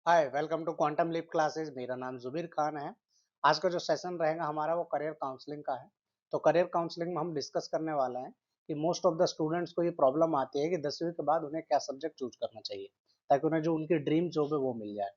Hi welcome to quantum leap classes. मेरा नाम जुबीर खान है। आज का जो सेशन रहेगा हमारा वो करियर काउंसलिंग का है। तो करियर काउंसलिंग में हम डिस्कस करने वाले हैं कि मोस्ट ऑफ द स्टूडेंट्स को ये प्रॉब्लम आती है कि 10वीं के बाद उन्हें क्या सब्जेक्ट चूज करना चाहिए ताकि उन्हें जो उनकी ड्रीम जॉब है वो मिल जाए।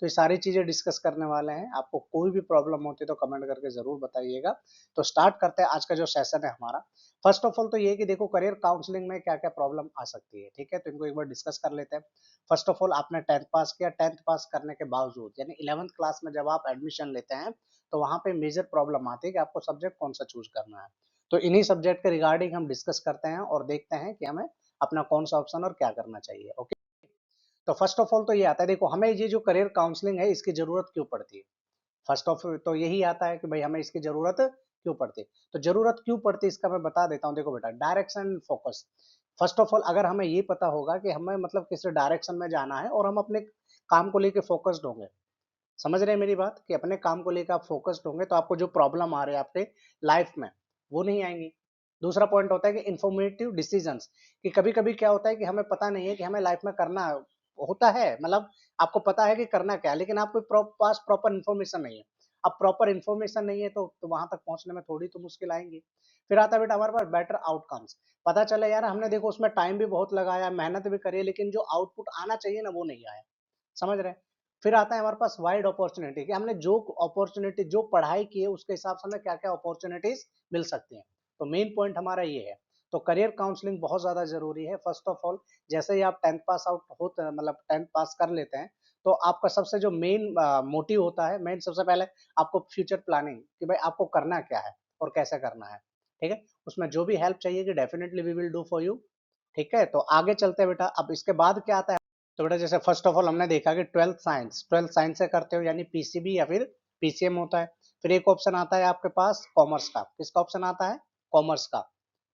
तो ये सारी चीजें डिस्कस करने वाले हैं। आपको कोई भी प्रॉब्लम होती है तो कमेंट करके जरूर बताइएगा। तो स्टार्ट करते हैं आज का जो सेशन है हमारा। फर्स्ट ऑफ ऑल तो ये है कि देखो करियर काउंसलिंग में क्या क्या प्रॉब्लम आ सकती है, ठीक है। तो इनको एक बार डिस्कस कर लेते हैं। फर्स्ट ऑफ ऑल आपने 10th पास किया, 10th पास करने के बावजूद यानी 11th क्लास में जब आप एडमिशन लेते हैं तो वहां पे मेजर प्रॉब्लम आती है कि आपको सब्जेक्ट कौन सा चूज करना है। तो इन्हीं सब्जेक्ट के रिगार्डिंग हम डिस्कस करते हैं और देखते हैं कि हमें अपना कौन सा ऑप्शन और क्या करना चाहिए। ओके, तो फर्स्ट ऑफ ऑल तो ये आता है, देखो हमें ये जो करियर काउंसलिंग है इसकी जरूरत क्यों पड़ती है। फर्स्ट ऑफ तो यही आता है कि भाई हमें इसकी जरूरत क्यों पड़ती है। तो जरूरत क्यों पड़ती है इसका मैं बता देता हूँ। देखो बेटा, direction and focus. First of all अगर हमें ये पता होगा कि हमें मतलब किस डायरेक्शन में जाना है और हम अपने काम को लेके फोकस्ड होंगे, समझ रहे हैं मेरी बात, कि अपने काम को लेकर आप फोकस्ड होंगे तो आपको जो प्रॉब्लम आ रही है आपके लाइफ में वो नहीं आएंगी। दूसरा पॉइंट होता है कि इंफॉर्मेटिव डिसीजंस, कि कभी कभी क्या होता है कि हमें पता नहीं है कि हमें लाइफ में करना होता है, मतलब आपको पता है कि करना क्या है लेकिन आपके पास प्रॉपर इन्फॉर्मेशन नहीं है। अब प्रॉपर इन्फॉर्मेशन नहीं है तो वहां तक पहुंचने में थोड़ी तो मुश्किल आएंगी। फिर आता है बेटा हमारे पास बेटर आउटकम्स। पता चले यार हमने देखो उसमें टाइम भी बहुत लगाया, मेहनत भी करी, लेकिन जो आउटपुट आना चाहिए ना वो नहीं आया, समझ रहे हैं। फिर आता है हमारे पास वाइड अपॉर्चुनिटी, कि हमने जो अपॉर्चुनिटी जो पढ़ाई की है उसके हिसाब से हमें क्या क्या अपॉर्चुनिटीज मिल सकती हैं। तो मेन पॉइंट हमारा ये है। तो करियर काउंसलिंग बहुत ज्यादा जरूरी है। फर्स्ट ऑफ ऑल जैसे ही आप 10th पास आउट होते हैं, मतलब 10th पास कर लेते हैं, तो आपका सबसे जो मेन मोटिव होता है, मेन सबसे पहले आपको फ्यूचर प्लानिंग, कि भाई आपको करना क्या है और कैसे करना है, ठीक है। उसमें जो भी हेल्प चाहिए कि definitely we will do for you, ठीक है। तो आगे चलते हैं बेटा। अब इसके बाद क्या आता है। तो बेटा जैसे फर्स्ट ऑफ ऑल हमने देखा कि ट्वेल्थ साइंस से करते हो यानी पीसीबी या फिर पीसीएम होता है। फिर एक ऑप्शन आता है आपके पास कॉमर्स का। किसका ऑप्शन आता है? कॉमर्स का।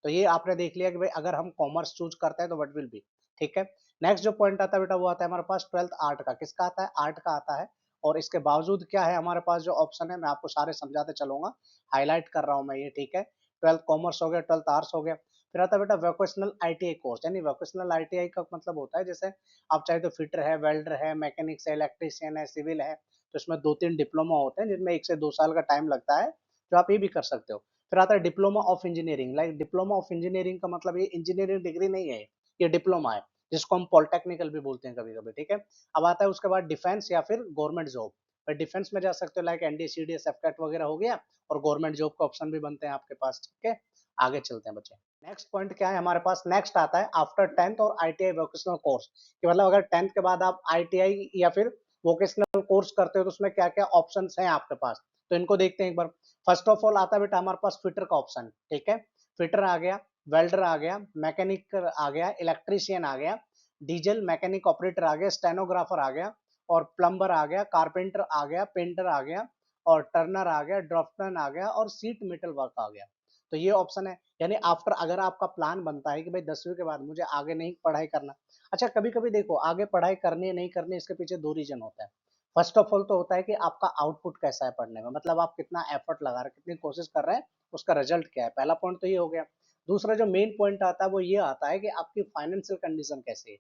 तो ये आपने देख लिया कि भाई अगर हम कॉमर्स चूज करते हैं तो व्हाट विल बी, ठीक है। नेक्स्ट जो पॉइंट आता है बेटा वो आता है हमारे पास ट्वेल्थ आर्ट का। किसका आता है? आर्ट का आता है। और इसके बावजूद क्या है हमारे पास जो ऑप्शन है मैं आपको सारे समझाते चलूंगा, हाईलाइट कर रहा हूँ मैं ये, ठीक है। ट्वेल्थ कॉमर्स हो गया, ट्वेल्थ आर्ट्स हो गया। फिर आता है बेटा वोकेशनल आईटीआई कोर्स, यानी वोकेशनल आईटीआई का मतलब होता है जैसे आप चाहे तो फिटर है, वेल्डर है, मैकेनिक्स है, इलेक्ट्रीशियन है, सिविल है। तो इसमें 2-3 डिप्लोमा होते हैं जिनमें 1 से 2 साल का टाइम लगता है, जो आप ये भी कर सकते हो। फिर आता है diploma of engineering. Like diploma of engineering का मतलब ये इंजीनियरिंग डिग्री नहीं है, ये डिप्लोमा है, जिसको हम पॉलिटेक्निकल भी बोलते हैं कभी कभी, ठीक है। अब आता है उसके बाद डिफेंस या फिर गवर्नमेंट जॉब। डिफेंस में जा सकते हो, लाइक एनडीए सीडीएस एफकेट वगैरह हो गया, और गवर्नमेंट जॉब का ऑप्शन भी बनते हैं आपके पास, ठीक है। आगे चलते हैं बच्चे। नेक्स्ट पॉइंट क्या है हमारे पास? नेक्स्ट आता है आफ्टर 10th और आईटीआई वोकेशनल कोर्स, कि मतलब अगर 10th के बाद आप आईटीआई या फिर वोकेशनल कोर्स करते हो तो उसमें क्या क्या ऑप्शंस हैं आपके पास। तो इनको देखते हैं एक बार। फर्स्ट ऑफ ऑल आता है बेटा हमारे पास फिटर का ऑप्शन, ठीक है। फिटर आ गया, वेल्डर आ गया, मैकेनिक आ गया, इलेक्ट्रीशियन आ गया, डीजल मैकेनिक ऑपरेटर आ गया, स्टेनोग्राफर आ गया, और प्लम्बर आ गया, कारपेंटर आ गया, पेंटर आ गया, और टर्नर आ गया, ड्राफ्टमैन आ गया, और सीट मेटल वर्क आ गया। तो ये ऑप्शन है। यानी आफ्टर अगर आपका प्लान बनता है कि भाई 10वीं के बाद मुझे आगे नहीं पढ़ाई करना। अच्छा, कभी कभी देखो आगे पढ़ाई करनी है नहीं करनी, इसके पीछे दो रीजन होता है। फर्स्ट ऑफ ऑल तो होता है कि आपका आउटपुट कैसा है पढ़ने में, मतलब आप कितना एफर्ट लगा रहे हैं, कितनी कोशिश कर रहे हैं, उसका रिजल्ट क्या है। पहला पॉइंट तो ये हो गया। दूसरा जो मेन पॉइंट आता है वो ये आता है कि आपकी फाइनेंशियल कंडीशन कैसी है।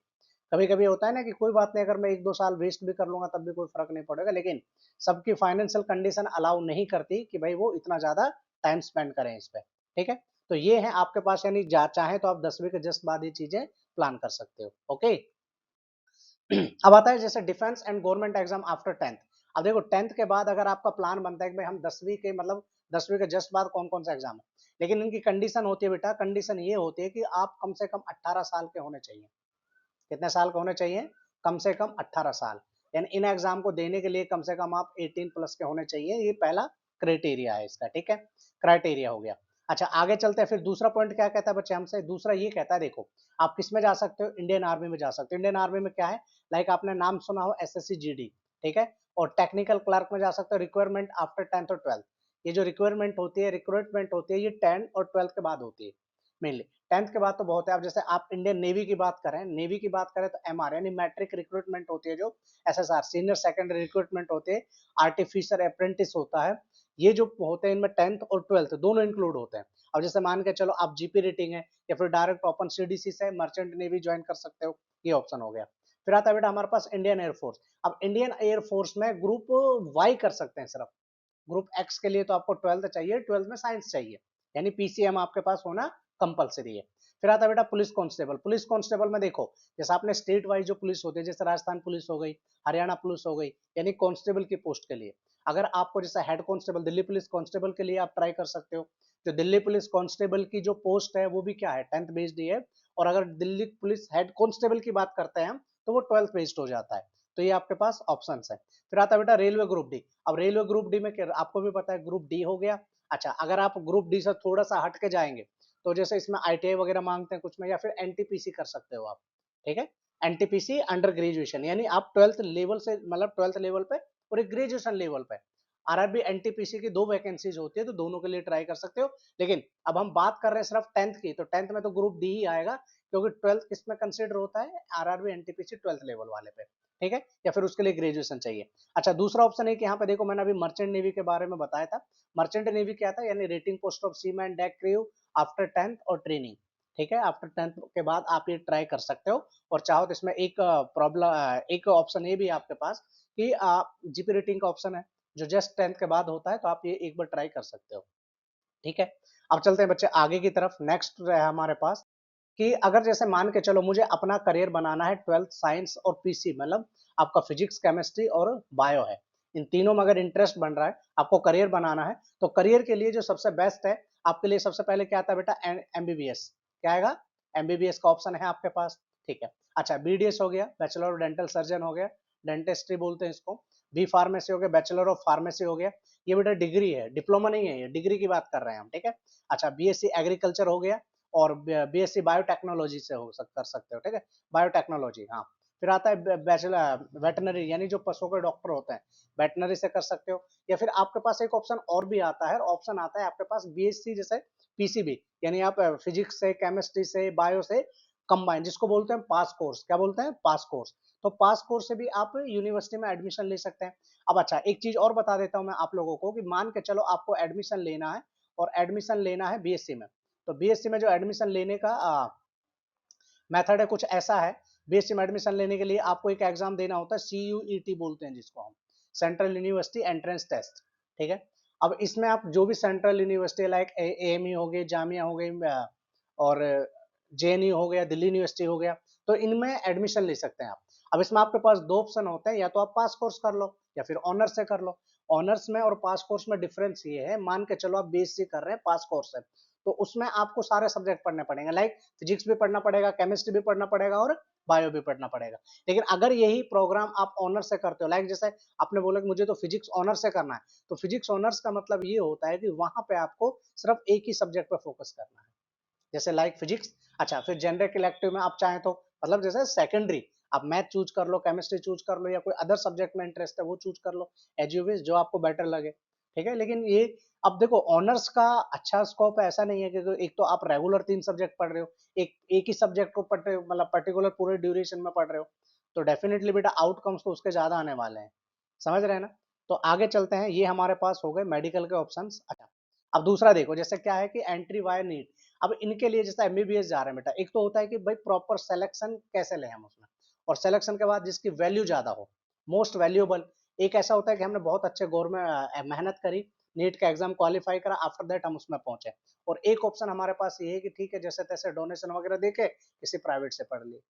कभी कभी होता है ना कि कोई बात नहीं, अगर मैं 1-2 साल वेस्ट भी कर लूंगा तब भी कोई फर्क नहीं पड़ेगा, लेकिन सबकी फाइनेंशियल कंडीशन अलाउ नहीं करती कि भाई वो इतना ज्यादा टाइम स्पेंड करें इस पे, ठीक है। तो ये है आपके पास, यानी चाहे तो आप 10वीं के जस्ट बाद ये चीजें प्लान कर सकते हो। ओके। अब आता है जैसे defence and government exam after 10th। अब देखो 10th के बाद अगर आपका प्लान बनता है कि भाई हम 10वीं के मतलब 10वीं के जस्ट बाद कौन कौन सा एग्जाम है, लेकिन इनकी कंडीशन होती है बेटा, कंडीशन ये होती है कि आप कम से कम 18 साल के होने चाहिए। कितने साल के होने चाहिए? कम से कम 18 साल। यानी इन एग्जाम को देने के लिए कम से कम आप 18 प्लस के होने चाहिए, ये पहला क्राइटेरिया है इसका, ठीक है। क्राइटेरिया हो गया। अच्छा, आगे चलते हैं। फिर दूसरा पॉइंट क्या कहता है बच्चे हमसे? दूसरा ये कहता है, देखो आप किस में जा सकते हो? इंडियन आर्मी में जा सकते हो। इंडियन आर्मी में क्या है, लाइक आपने नाम सुना हो एसएससी जीडी, ठीक है। और टेक्निकल क्लर्क में जा सकते हो। रिक्वायरमेंट आफ्टर 10th और 12th। ये जो रिक्वायरमेंट होती है ये 10 और 12th के बाद होती है मेनली। 10th के बाद तो बहुत है। अब जैसे आप इंडियन नेवी की बात करें, नेवी की बात करें तो एमआर यानी मैट्रिक रिक्रूटमेंट होती है, जो एसएसआर सीनियर सेकेंडरी रिक्रूटमेंट होते हैं, आर्टिफिशियल अप्रेंटिस होता है। ये जो होते हैं इनमें 10th और 12th दोनों इंक्लूड होते हैं। अब जैसे मान के चलो आप जीपी रेटिंग है या फिर डायरेक्ट ओपन सीडीसी से मर्चेंट नेवी ज्वाइन कर सकते हो, ये ऑप्शन हो गया। फिर आता है बेटा हमारे पास इंडियन एयरफोर्स। अब इंडियन एयरफोर्स में ग्रुप वाई कर सकते हैं सिर्फ, ग्रुप एक्स के लिए तो आपको 12th चाहिए, 12th में साइंस चाहिए, यानी पीसीएम आपके पास होना कंपलसरी है। फिर आता है बेटा पुलिस कांस्टेबल। पुलिस कांस्टेबल में देखो जैसे आपने स्टेट वाइज जो पुलिस होती है, जैसे राजस्थान पुलिस हो गई, हरियाणा पुलिस हो गई, यानी कांस्टेबल की पोस्ट के लिए अगर आपको जैसे head constable Delhi police constable के लिए आप ट्राई कर सकते हो। तो दिल्ली पुलिस कांस्टेबल की जो पोस्ट है वो भी क्या है, 10th बेस्ड ही है। और अगर दिल्ली पुलिस हेड कांस्टेबल की बात करते हैं हम तो वो 12th बेस्ड हो जाता है। तो ये आपके पास ऑप्शन है। फिर आता है बेटा रेलवे ग्रुप डी। अब रेलवे ग्रुप डी में क्या आपको भी पता है, ग्रुप डी हो गया। अच्छा अगर आप ग्रुप डी से थोड़ा सा हट के जाएंगे तो जैसे इसमें आईटीआई वगैरह मांगते हैं कुछ में, या फिर एनटीपीसी कर सकते हो आप, ठीक है। एनटीपीसी अंडर ग्रेजुएशन, यानी आप 12th लेवल से, मतलब 12th लेवल पे और एक ग्रेजुएशन लेवल पे। आरआरबी एनटीपीसी की 2 वैकेंसीज होती है तो दोनों के लिए ट्राई कर सकते हो। लेकिन अब हम बात कर रहे हैं सिर्फ 10th की, तो 10th में तो ग्रुप डी ही आएगा, क्योंकि 12th किसमें कंसिडर होता है, आरआरबी एनटीपीसी 12th लेवल वाले पे, ठीक है। या फिर उसके लिए ग्रेजुएशन चाहिए। अच्छा दूसरा ऑप्शन है कि यहाँ पे देखो मैंने अभी मर्चेंट नेवी के बारे में बताया था। मर्चेंट नेवी क्या था, यानी rating post of seaman deck crew after 10th और ट्रेनिंग, ठीक है। आफ्टर 10th के बाद आप ये ट्राई कर सकते हो। और चाहो तो इसमें एक प्रॉब्लम, एक ऑप्शन ये भी है आपके पास कि जीपी रेटिंग का ऑप्शन है जो जस्ट 10th के बाद होता है, तो आप ये एक बार ट्राई कर सकते हो, ठीक है। अब चलते हैं बच्चे आगे की तरफ। नेक्स्ट है हमारे पास कि अगर जैसे मान के चलो मुझे अपना करियर बनाना है 12th साइंस और पीसी, मतलब आपका फिजिक्स केमिस्ट्री और बायो है, इन तीनों में अगर इंटरेस्ट बन रहा है, आपको करियर बनाना है, तो करियर के लिए जो सबसे बेस्ट है आपके लिए, सबसे पहले क्या आता है बेटा, एमबीबीएस। क्या आएगा, एमबीबीएस का ऑप्शन है आपके पास, ठीक है। अच्छा बीडीएस हो गया, बैचलर ऑफ डेंटल सर्जन हो गया, डेंटिस्ट्री बोलते हैं इसको। बी फार्मेसी हो गया, बैचलर ऑफ फार्मेसी हो गया। ये बेटा डिग्री है, डिप्लोमा नहीं है, ये डिग्री की बात कर रहे हैं हम, ठीक है। अच्छा बीएससी एग्रीकल्चर हो गया, और बीएससी बायोटेक्नोलॉजी से कर सकते हो, ठीक है, बायोटेक्नोलॉजी, हाँ। फिर आता है बैचलर वेटनरी, यानी जो पशुओं के डॉक्टर होते हैं, वेटनरी से कर सकते हो। या फिर आपके पास एक ऑप्शन और भी आता है, ऑप्शन आता है आपके पास बीएससी जैसे पीसीबी, यानी आप फिजिक्स से, केमिस्ट्री से, बायो से कंबाइन, जिसको बोलते हैं पास कोर्स। क्या बोलते हैं, पास कोर्स। तो पास कोर्स से भी आप यूनिवर्सिटी में एडमिशन ले सकते हैं। अब अच्छा एक चीज और बता देता हूं मैं आप लोगों को, कि मान के चलो आपको एडमिशन लेना है, और एडमिशन लेना है बीएससी में। तो बीएससी में जो एडमिशन लेने का मेथड है कुछ ऐसा है। बीएससी में एडमिशन लेने के लिए आपको एक एग्जाम देना होता है, सीयूईटी बोलते हैं जिसको हम, सेंट्रल यूनिवर्सिटी एंट्रेंस टेस्ट, ठीक है। अब इसमें आप जो भी सेंट्रल यूनिवर्सिटी लाइक एएमयू हो गई, जामिया हो गई, और जेएनयू हो गया, दिल्ली यूनिवर्सिटी हो गया, तो इनमें एडमिशन ले सकते हैं आप। अब इसमें आपके पास दो ऑप्शन होते हैं, या तो आप पास कोर्स कर लो या फिर ऑनर्स से कर लो। ऑनर्स में और पास कोर्स में डिफरेंस ये है, मान के चलो आप बीएससी कर रहे हैं पास कोर्स है, तो उसमें आपको सारे सब्जेक्ट पढ़ने पड़ेंगे, लाइक फिजिक्स भी पढ़ना पड़ेगा, केमिस्ट्री भी पढ़ना पड़ेगा, और बायो भी पढ़ना पड़ेगा। लेकिन अगर यही प्रोग्राम आप ऑनर्स से करते हो, लाइक जैसे आपने बोला कि मुझे तो फिजिक्स ऑनर्स से करना है, तो फिजिक्स ऑनर्स का मतलब ये होता है कि वहां पे आपको सिर्फ एक ही सब्जेक्ट पे फोकस करना है, जैसे लाइक फिजिक्स। अच्छा फिर जनरल इलेक्टिव में आप चाहें तो, मतलब जैसे सेकेंडरी, आप मैथ चूज कर लो, केमिस्ट्री चूज कर लो, या कोई अदर सब्जेक्ट में इंटरेस्ट है वो चूज कर लो, एज यू विश, जो आपको बेटर लगे, ठीक है। लेकिन ये, अब देखो ऑनर्स का अच्छा स्कोप है, ऐसा नहीं है कि एक तो आप रेगुलर 3 सब्जेक्ट पढ़ रहे हो, एक ही सब्जेक्ट को मतलब पर्टिकुलर पूरे ड्यूरेशन में पढ़ रहे हो, तो डेफिनेटली बेटा आउटकम्स तो उसके ज्यादा आने वाले हैं, समझ रहे हैं ना। तो आगे चलते हैं, ये हमारे पास हो गए मेडिकल के ऑप्शंस। अच्छा अब दूसरा देखो, जैसे क्या है कि एंट्री वायर नीट। अब इनके लिए जैसे एमबीबीएस जा रहे हैं बेटा, एक तो होता है कि भाई प्रॉपर सिलेक्शन कैसे लें हम उसमें, और सिलेक्शन के बाद जिसकी वैल्यू ज्यादा हो, मोस्ट वैल्यूएबल। एक ऐसा होता है कि हमने बहुत अच्छे गवर्नमेंट मेहनत करी, नीट का एग्जाम क्वालिफाई करा, आफ्टर दैट हम उसमें पहुंचे। और एक ऑप्शन हमारे पास ये है कि ठीक है जैसे तैसे डोनेशन वगैरह देके किसी प्राइवेट से पढ़ लिए,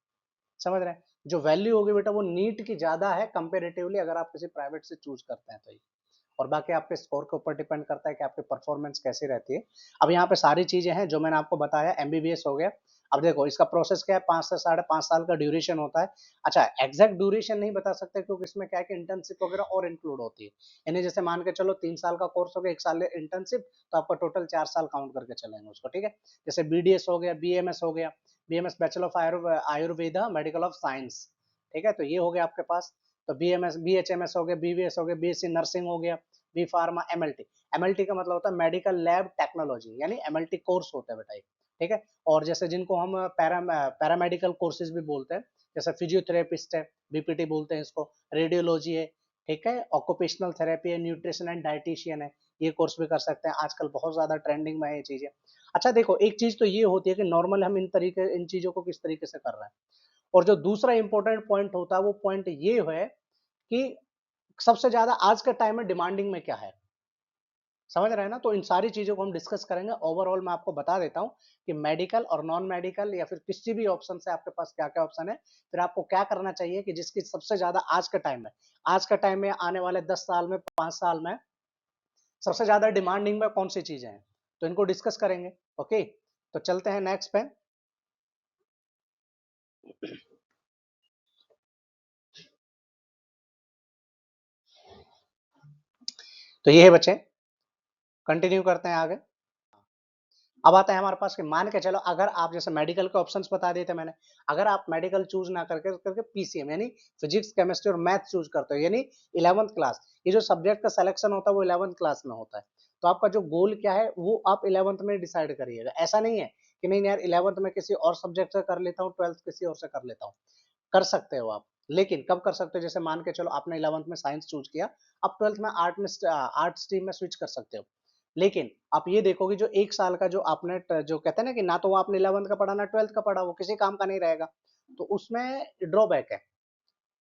समझ रहे हैं। जो वैल्यू होगी बेटा वो नीट की ज्यादा है कंपेरेटिवली, अगर आप किसी प्राइवेट से चूज करते हैं तो ये। और बाकी आपके स्कोर के ऊपर डिपेंड करता है कि आपकी परफॉर्मेंस कैसी रहती है। अब यहाँ पे सारी चीजें हैं जो मैंने आपको बताया, एमबीबीएस हो गया। अब देखो इसका प्रोसेस क्या है, 5 से 5.5 साल का ड्यूरेशन होता है। अच्छा एग्जैक्ट ड्यूरेशन नहीं बता सकते, क्योंकि इसमें क्या है कि इंटर्नशिप वगैरह और इंक्लूड होती है। यानी जैसे मान के चलो 3 साल का कोर्स हो गया, 1 साल इंटर्नशिप, तो आपका टोटल 4 साल काउंट करके चलेंगे उसको, ठीक है। जैसे बीडीएस हो गया, बीएमएस हो गया, BMS bachelor of Ayurveda medical of science, ठीक है। तो ये हो गया आपके पास। तो बीएमएस बीएचएमएस हो गया, बीवीएस हो गया, बीएससी नर्सिंग हो गया, बी फार्मा, एमएलटी। एमएलटी का मतलब होता है मेडिकल लैब टेक्नोलॉजी, यानी एमएलटी कोर्स होता है बेटा, ठीक है। और जैसे जिनको हम पैरामेडिकल कोर्सेज भी बोलते हैं, जैसे फिजियोथेरेपिस्ट है, बीपीटी बोलते हैं इसको, रेडियोलॉजी है, ठीक है, ऑक्यूपेशनल थेरेपी है, न्यूट्रिशन एंड डाइटिशियन है, ये कोर्स भी कर सकते हैं, आजकल बहुत ज्यादा ट्रेंडिंग में है ये चीजें। अच्छा देखो एक चीज तो ये होती है कि नॉर्मल हम इन चीजों को किस तरीके से कर रहे हैं, और जो दूसरा इंपॉर्टेंट पॉइंट होता है वो पॉइंट ये है कि सबसे ज्यादा आज के टाइम में डिमांडिंग में क्या है, समझ रहे हैं ना। तो इन सारी चीजों को हम डिस्कस करेंगे। ओवरऑल मैं आपको बता देता हूँ कि मेडिकल और नॉन मेडिकल या फिर किसी भी ऑप्शन से आपके पास क्या क्या ऑप्शन है, फिर आपको क्या करना चाहिए कि जिसकी सबसे ज्यादा आज के टाइम में आने वाले 10 साल में, 5 साल में सबसे ज्यादा डिमांडिंग में कौन सी चीजें हैं, तो इनको डिस्कस करेंगे। ओके, तो चलते हैं नेक्स्ट पे। तो ये है बच्चे, कंटिन्यू करते हैं आगे। अब आता है हमारे पास कि मान के चलो अगर आप जैसे मेडिकल के ऑप्शंस बता दिए थे मैंने, अगर आप मेडिकल चूज ना करके करके पीसीएम यानी फिजिक्स केमिस्ट्री और मैथ चूज करते हो, यानी 11th क्लास, ये जो सब्जेक्ट का सिलेक्शन होता है वो 11th क्लास में होता है। तो आपका जो गोल क्या है वो आप 11th में डिसाइड करिएगा। ऐसा नहीं है कि नहीं यार 11th में किसी और सब्जेक्ट से कर लेता हूँ, 12th किसी और से कर लेता हूँ, कर सकते हो आप। लेकिन कब कर सकते हो, जैसे मान के चलो आपने 11th में साइंस चूज किया, अब 12th में आर्ट स्ट्रीम में स्विच कर सकते हो। लेकिन आप ये देखो कि जो 1 साल का जो आपने जो कहते हैं ना कि ना तो वो आपने 11th का पढ़ा ना 12th का पढ़ा, वो किसी काम का नहीं रहेगा, तो उसमें ड्रॉबैक है।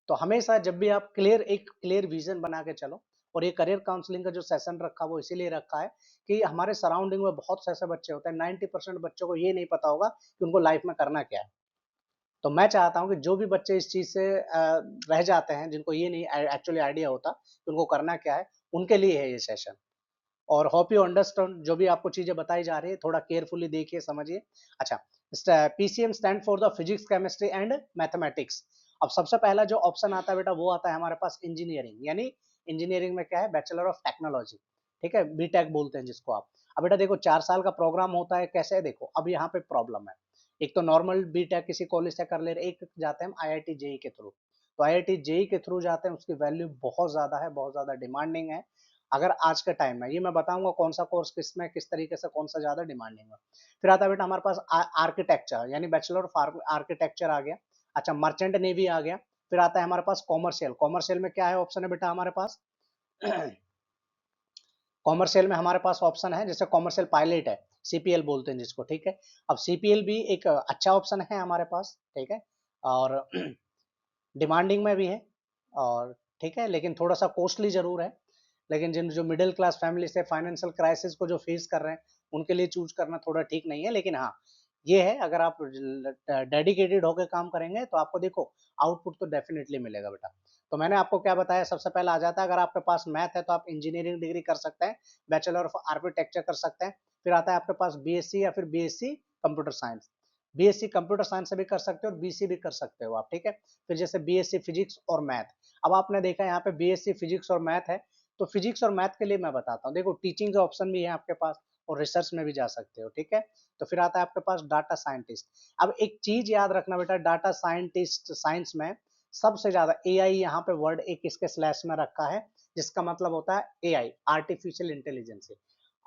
तो हमेशा जब भी आप एक क्लियर विजन बना के चलो। और ये करियर काउंसलिंग का जो सेशन रखा वो इसीलिए रखा है कि हमारे सराउंडिंग में बहुत से ऐसे बच्चे होते हैं, 90% बच्चों को ये नहीं पता होगा कि उनको लाइफ में करना क्या है। तो मैं चाहता हूँ कि जो भी बच्चे इस चीज से रह जाते हैं, जिनको ये नहीं एक्चुअली आइडिया होता कि उनको करना क्या है, उनके लिए है ये सेशन। और होप यू अंडरस्टैंड जो भी आपको चीजें बताई जा रही है, थोड़ा केयरफुली देखिए, समझिए। अच्छा, PCM stand for the physics chemistry and mathematics. अब सबसे पहला जो ऑप्शन आता है बेटा वो आता है हमारे पास इंजीनियरिंग, यानी इंजीनियरिंग में क्या है, बैचलर ऑफ टेक्नोलॉजी, ठीक है, बीटेक बोलते हैं जिसको आप। अब बेटा देखो 4 साल का प्रोग्राम होता है, कैसे है देखो, अब यहाँ पे प्रॉब्लम है। एक तो नॉर्मल बीटेक किसी कॉलेज से कर ले रहे, एक जाते हैं हम आईआईटी जेई के थ्रू। तो आईआईटी जेई के थ्रू जाते हैं, उसकी वैल्यू बहुत ज्यादा है, बहुत ज्यादा डिमांडिंग है। अगर आज के टाइम में ये मैं बताऊंगा कौन सा कोर्स किस में किस तरीके से कौन सा ज्यादा डिमांडिंग है। फिर आता है बेटा हमारे पास आर्किटेक्चर, यानी बैचलर ऑफ आर्किटेक्चर आ गया। अच्छा, मर्चेंट नेवी आ गया। फिर आता है हमारे पास कॉमर्शियल। कॉमर्शियल में क्या है ऑप्शन है बेटा हमारे पास कॉमर्शियल में हमारे पास ऑप्शन है जैसे कॉमर्शियल पायलट है, सीपीएल बोलते हैं जिसको, ठीक है। अब सीपीएल भी एक अच्छा ऑप्शन है हमारे पास, ठीक है, और डिमांडिंग में भी है, और ठीक है, लेकिन थोड़ा सा कॉस्टली जरूर है। लेकिन जिन जो मिडिल क्लास फैमिली से फाइनेंशियल क्राइसिस को जो फेस कर रहे हैं उनके लिए चूज करना थोड़ा ठीक नहीं है। लेकिन हाँ, ये है अगर आप डेडिकेटेड होकर काम करेंगे तो आपको देखो आउटपुट तो डेफिनेटली मिलेगा बेटा। तो मैंने आपको क्या बताया, सबसे पहला आ जाता है अगर आपके पास मैथ है तो आप इंजीनियरिंग डिग्री कर सकते हैं, बैचलर ऑफ आर्किटेक्चर कर सकते हैं। फिर आता है आपके पास बीएससी या फिर BSc computer science. BSc computer science से भी कर सकते हो और बीसी भी कर सकते हो आप, ठीक है। फिर जैसे बीएससी फिजिक्स और मैथ। अब आपने देखा यहाँ पे बीएससी फिजिक्स और मैथ है, तो फिजिक्स और मैथ के लिए मैं बताता हूँ, देखो टीचिंग का ऑप्शन भी है आपके पास और रिसर्च में भी जा सकते हो, ठीक है। तो फिर आता है आपके पास डाटा साइंटिस्ट। अब एक चीज याद रखना बेटा, डाटा साइंटिस्ट साइंस में सबसे ज्यादा एआई यहाँ पे वर्ड एक इसके स्लैश में रखा है, जिसका मतलब होता है एआई, आर्टिफिशियल इंटेलिजेंस।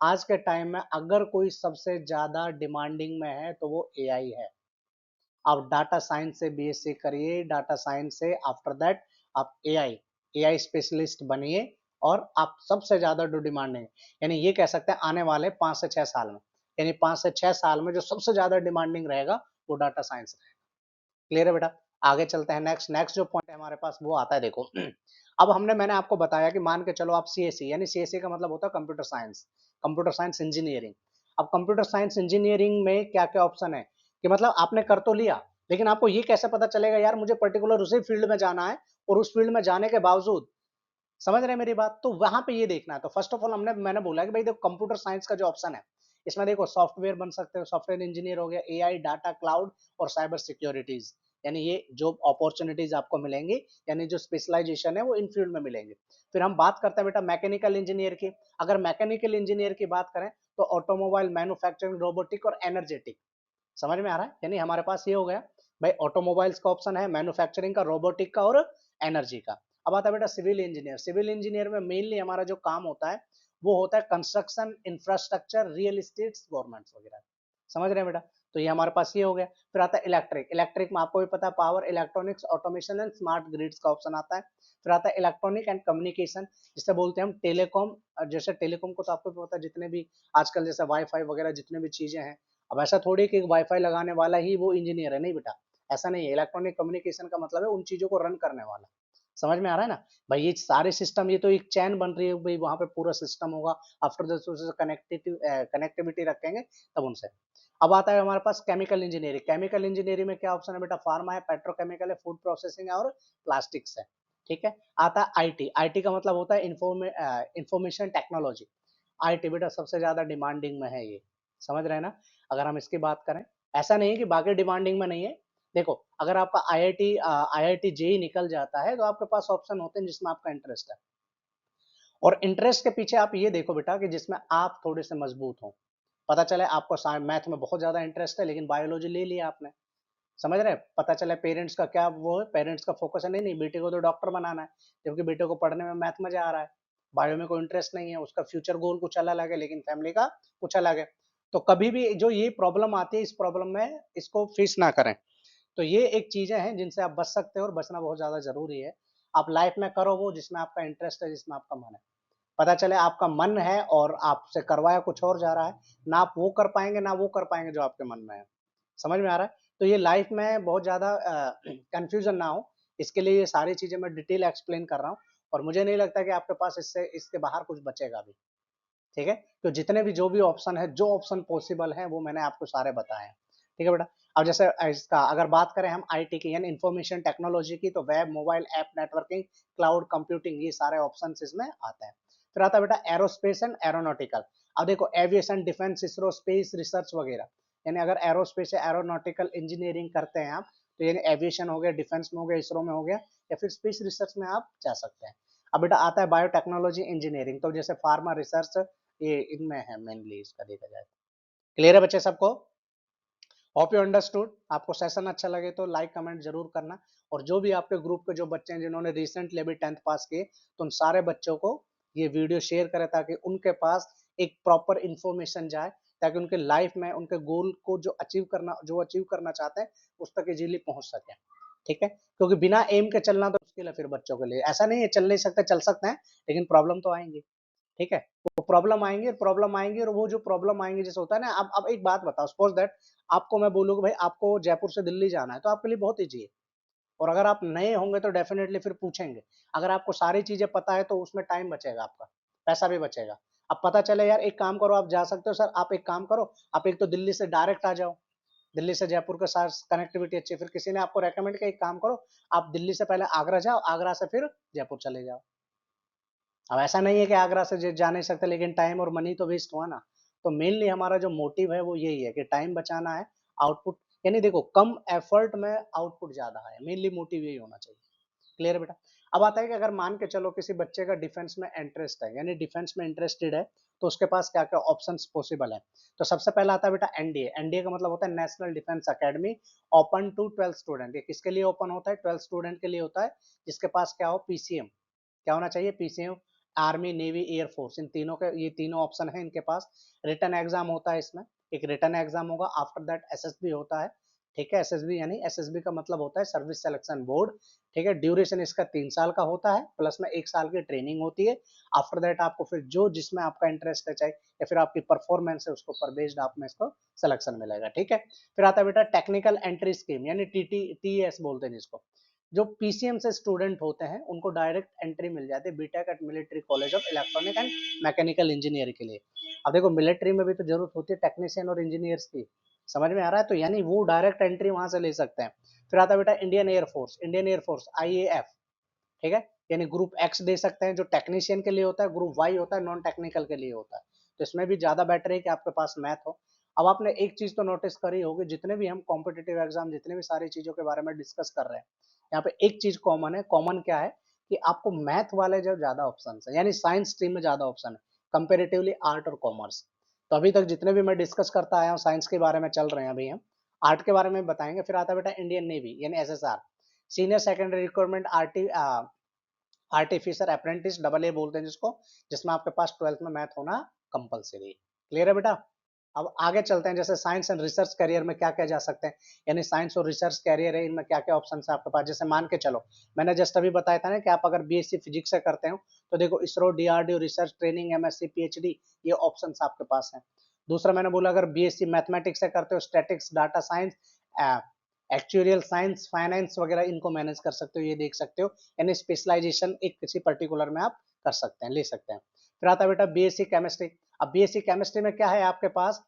आज के टाइम में अगर कोई सबसे ज्यादा डिमांडिंग में है तो वो एआई है। आप डाटा साइंस से बीएससी करिए, डाटा साइंस से आफ्टर दैट आप एआई एआई स्पेशलिस्ट बनिए, और आप सबसे ज्यादा जो डिमांडिंग, यानी ये कह सकते हैं आने वाले 5 से 6 साल में, यानी 5 से 6 साल में जो सबसे ज्यादा डिमांडिंग रहेगा वो डाटा साइंस रहेगा। क्लियर है बेटा। आगे चलते हैं, नेक्स्ट नेक्स्ट जो पॉइंट है हमारे पास वो आता है देखो अब मैंने आपको बताया कि मान के चलो आप सीएससी, यानी सीएससी का मतलब होता है कंप्यूटर साइंस इंजीनियरिंग। अब कंप्यूटर साइंस इंजीनियरिंग में क्या क्या ऑप्शन है, कि मतलब आपने कर तो लिया, लेकिन आपको ये कैसे पता चलेगा यार मुझे पर्टिकुलर उसी फील्ड में जाना है, और उस फील्ड में जाने के बावजूद, समझ रहे हैं मेरी बात, तो वहां पे ये देखना है। तो फर्स्ट ऑफ ऑल मैंने बोला कि भाई देखो कंप्यूटर साइंस का जो ऑप्शन है, इसमें देखो सॉफ्टवेयर बन सकते हो, सॉफ्टवेयर इंजीनियर हो गया, एआई, डाटा, क्लाउड और साइबर सिक्योरिटीज, यानी ये जो अपॉर्चुनिटीज आपको मिलेंगी, यानी जो स्पेशलाइजेशन है वो इन फील्ड में मिलेंगे। फिर हम बात करते हैं बेटा मैकेनिकल इंजीनियर की। अगर मैकेनिकल इंजीनियर की बात करें तो ऑटोमोबाइल, मैन्युफैक्चरिंग, रोबोटिक और एनर्जेटिक, समझ में आ रहा है, यानी हमारे पास ये हो गया भाई ऑटोमोबाइल्स का ऑप्शन है, मैन्युफैक्चरिंग का, रोबोटिक का और एनर्जी का। अब आता है बेटा सिविल इंजीनियर। सिविल इंजीनियर में मेनली हमारा जो काम होता है वो होता है construction, infrastructure, real estate, governments वगैरह, समझ रहे हैं बेटा। तो ये हमारे पास ये हो गया। फिर आता है इलेक्ट्रिक। इलेक्ट्रिक में आपको भी पता है power, electronics, automation and smart grids का ऑप्शन आता है। फिर आता है इलेक्ट्रॉनिक एंड कम्युनिकेशन, जिसे बोलते हैं हम टेलीकॉम। जैसे टेलीकॉम को तो आपको भी पता है, जितने भी आजकल जैसे वाईफाई वगैरह जितने भी चीजें हैं, अब ऐसा थोड़ी कि वाईफाई लगाने वाला ही वो इंजीनियर है, नहीं बेटा। ऐसा नहीं है। इलेक्ट्रॉनिक कम्युनिकेशन का मतलब है उन चीजों को रन करने वाला। समझ में आ रहा है ना भाई? ये सारे सिस्टम, ये तो एक चैन बन रही है भाई, वहां पे पूरा सिस्टम होगा। आफ्टर द कनेक्टिविटी कनेक्टिविटी रखेंगे तब उनसे। अब आता है हमारे पास केमिकल इंजीनियरिंग। केमिकल इंजीनियरिंग में क्या ऑप्शन है बेटा? फार्मा है, पेट्रोकेमिकल है, फूड प्रोसेसिंग है और प्लास्टिक्स है। ठीक है। आता है आईटी। आईटी का मतलब होता है इंफॉर्मेशन टेक्नोलॉजी। आईटी बेटा सबसे ज्यादा डिमांडिंग में है ये। समझ रहे हैं ना? अगर हम इसकी बात करें, ऐसा नहीं है कि बाकी डिमांडिंग में नहीं है। देखो, अगर आपका आईआईटी जेई निकल जाता है तो आपके पास ऑप्शन होते हैं जिसमें आपका इंटरेस्ट है। और इंटरेस्ट के पीछे आप ये देखो बेटा कि जिसमें आप थोड़े से मजबूत हो। पता चले आपको मैथ में बहुत ज्यादा इंटरेस्ट है लेकिन बायोलॉजी ले लिया आपने। समझ रहे हैं? पता चला पेरेंट्स का क्या वो है, पेरेंट्स का फोकस है, नहीं नहीं बेटे को तो डॉक्टर बनाना है, जबकि बेटे को पढ़ने में मैथ मजा आ रहा है, बायो में कोई इंटरेस्ट नहीं है, उसका फ्यूचर गोल कुछ अलग है लेकिन फैमिली का कुछ अलग है। तो कभी भी जो ये प्रॉब्लम आती है, इस प्रॉब्लम में इसको फेस ना करें। तो ये एक चीजें हैं जिनसे आप बच सकते हो और बचना बहुत ज्यादा जरूरी है। आप लाइफ में करो वो जिसमें आपका इंटरेस्ट है, जिसमें आपका मन है। पता चले आपका मन है और आपसे करवाया कुछ और जा रहा है, ना आप वो कर पाएंगे ना वो कर पाएंगे जो आपके मन में है। समझ में आ रहा है? तो ये लाइफ में बहुत ज़्यादा कंफ्यूजन ना हो, इसके लिए ये सारी चीज़ें मैं डिटेल एक्सप्लेन कर रहा हूँ। और मुझे नहीं लगता कि आपके पास इससे इसके बाहर कुछ बचेगा भी। ठीक है? तो जितने भी जो भी ऑप्शन है, जो ऑप्शन पॉसिबल है वो मैंने आपको सारे बताए हैं। ठीक है बेटा? अब जैसे इसका अगर बात करें हम आईटी की यानी इंफॉर्मेशन टेक्नोलॉजी की, तो web, mobile app, networking, cloud computing, ये सारे ऑप्शन इसमें आते हैं। फिर आता है बेटा एरोस्पेस एंड एरोनॉटिकल। अब देखो aviation, defence, ISRO, space research वगैरह, यानी अगर एरोस्पेस या एरोनॉटिकल इंजीनियरिंग करते हैं आप, तो यानी एविएशन हो गया, डिफेंस में हो गया, इसरो में हो गया, या फिर स्पेस रिसर्च में आप जा सकते हैं। अब बेटा आता है बायोटेक्नोलॉजी इंजीनियरिंग, तो जैसे फार्मा रिसर्च, ये इनमें है मेनली इसका देखा जाए। क्लियर है बच्चे सबको? Hope you understood. आपको सेशन अच्छा लगे तो लाइक कमेंट जरूर करना। और जो भी आपके ग्रुप के जो बच्चे हैं जिन्होंने रिसेंटली अभी 10th पास किए, तो उन सारे बच्चों को ये वीडियो शेयर करें ताकि उनके पास एक प्रॉपर इंफॉर्मेशन जाए, ताकि उनके लाइफ में उनके गोल को जो अचीव करना चाहते हैं उस तक इजीली पहुंच सके। ठीक है? क्योंकि बिना एम के चलना तो मुश्किल है फिर बच्चों के लिए। ऐसा नहीं है चल नहीं सकते, चल सकते हैं, लेकिन प्रॉब्लम तो आएंगी। ठीक है? वो प्रॉब्लम आएंगी, और वो जो प्रॉब्लम आएंगी जैसे होता है ना, अब एक बात बताओ, सपोज दैट आपको मैं बोलूँ कि भाई आपको जयपुर से दिल्ली जाना है, तो आपके लिए बहुत ईजी है। और अगर आप नए होंगे तो डेफिनेटली फिर पूछेंगे। अगर आपको सारी चीजें पता है तो उसमें टाइम बचेगा आपका, पैसा भी बचेगा। अब पता चले यार एक काम करो, आप जा सकते हो सर, आप एक काम करो, आप एक तो दिल्ली से डायरेक्ट आ जाओ, दिल्ली से जयपुर के साथ कनेक्टिविटी अच्छी है। फिर किसी ने आपको रेकमेंड किया एक काम करो, आप दिल्ली से पहले आगरा जाओ, आगरा से फिर जयपुर चले जाओ। अब ऐसा नहीं है कि आगरा से जा नहीं सकते, लेकिन टाइम और मनी तो वेस्ट हुआ ना। तो मेनली हमारा जो मोटिव है वो यही है कि टाइम बचाना है, आउटपुट, यानी देखो कम एफर्ट में आउटपुट ज्यादा है, मेनली मोटिव यही होना चाहिए। क्लियर है बेटा? अब आता है कि अगर मान के चलो किसी बच्चे का डिफेंस में इंटरेस्ट है, यानी डिफेंस में इंटरेस्टेड है, तो उसके पास क्या क्या ऑप्शंस पॉसिबल है। तो सबसे पहला आता है बेटा एनडीए। एनडीए का मतलब होता है national defence academy, open to 12 student. ये किसके लिए ओपन होता है? 12 स्टूडेंट के लिए होता है जिसके पास क्या हो, पीसीएम। क्या होना चाहिए? पीसीएम, आर्मी, नेवी, एयरफोर्स, इन तीनों के, ये तीनों ऑप्शन है इनके पास। रिटन एग्जाम होता है इसमें, एक रिटन एग्जाम होगा, आफ्टर दैट एसएसबी होता है। ठीक है? एसएसबी यानी एसएसबी का मतलब होता है सर्विस सिलेक्शन बोर्ड। ठीक है? ड्यूरेशन इसका 3 साल का होता है, प्लस में 1 साल की ट्रेनिंग होती है। आफ्टर दैट आपको फिर जो जिसमें आपका इंटरेस्ट है, चाहे या फिर आपकी परफॉर्मेंस है, उसको पर बेस्ड आप में इसको सिलेक्शन मिलेगा। ठीक है? फिर आता है बेटा टेक्निकल एंट्री स्कीम, यानी टीएस बोलते हैं जिसको। जो पीसीएम से स्टूडेंट होते हैं उनको डायरेक्ट एंट्री मिल जाती है B Tech at military college of electronic and mechanical engineer के लिए। अब देखो मिलिट्री में भी तो जरूरत होती है टेक्नीशियन और इंजीनियर्स की। समझ में आ रहा है? तो यानी वो डायरेक्ट एंट्री वहां से ले सकते हैं। फिर आता है बेटा Indian air force. Indian air force IAF. ठीक है? यानी ग्रुप एक्स दे सकते हैं जो टेक्नीशियन के लिए होता है, ग्रुप वाई होता है नॉन टेक्निकल के लिए होता है। तो इसमें भी ज्यादा बेटर है कि आपके पास मैथ हो। अब आपने एक चीज तो नोटिस करी होगी, जितने भी हम कॉम्पिटेटिव एग्जाम, जितने भी सारी चीजों के बारे में डिस्कस कर रहे हैं, यहाँ पे एक चीज कॉमन है। कॉमन क्या है? कि आपको मैथ वाले जो ज्यादा ऑप्शन है, यानी साइंस स्ट्रीम में ज्यादा ऑप्शन है कंपेरेटिवली आर्ट और कॉमर्स। तो अभी तक जितने भी मैं डिस्कस करता आया हूँ साइंस के बारे में चल रहे हैं, अभी हम आर्ट के बारे में बताएंगे। फिर आता है बेटा इंडियन नेवी यानी SSR, senior secondary requirement artificial apprentice, double A बोलते हैं जिसको, जिसमें आपके पास 12th में मैथ होना कंपलसरी। क्लियर है बेटा? अब आगे चलते हैं, जैसे साइंस एंड रिसर्च करियर में क्या क्या जा सकते हैं, यानी साइंस और रिसर्च कैरियर है, इनमें क्या क्या ऑप्शन है आपके पास। जैसे मान के चलो, मैंने जस्ट अभी बताया था ना कि आप अगर बीएससी फिजिक्स से करते हो, तो देखो ISRO, DRDO, research training, MSc, PhD, ये ऑप्शन आपके पास है। दूसरा मैंने बोला अगर बीएससी मैथमेटिक्स से करते हो, statics, data science, actuarial science, finance वगैरह इनको मैनेज कर सकते हो, ये देख सकते हो। यानी स्पेशलाइजेशन एक किसी पर्टिकुलर में आप कर सकते हैं, ले सकते हैं। फिर आता है बेटा बीएससी केमिस्ट्री। अब बीएससी केमिस्ट्री में क्या है आपके पास,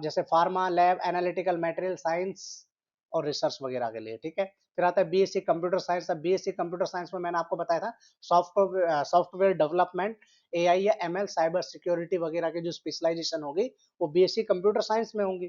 जैसे pharma lab, analytical material science और रिसर्च वगैरह के लिए, ठीक है। फिर आता है बीएससी कंप्यूटर साइंस। अब बीएससी कंप्यूटर साइंस में मैंने आपको बताया था सॉफ्टवेयर डेवलपमेंट, एआई या एमएल, साइबर सिक्योरिटी वगैरह की जो स्पेशलाइजेशन होगी वो बीएससी कंप्यूटर साइंस में होंगी,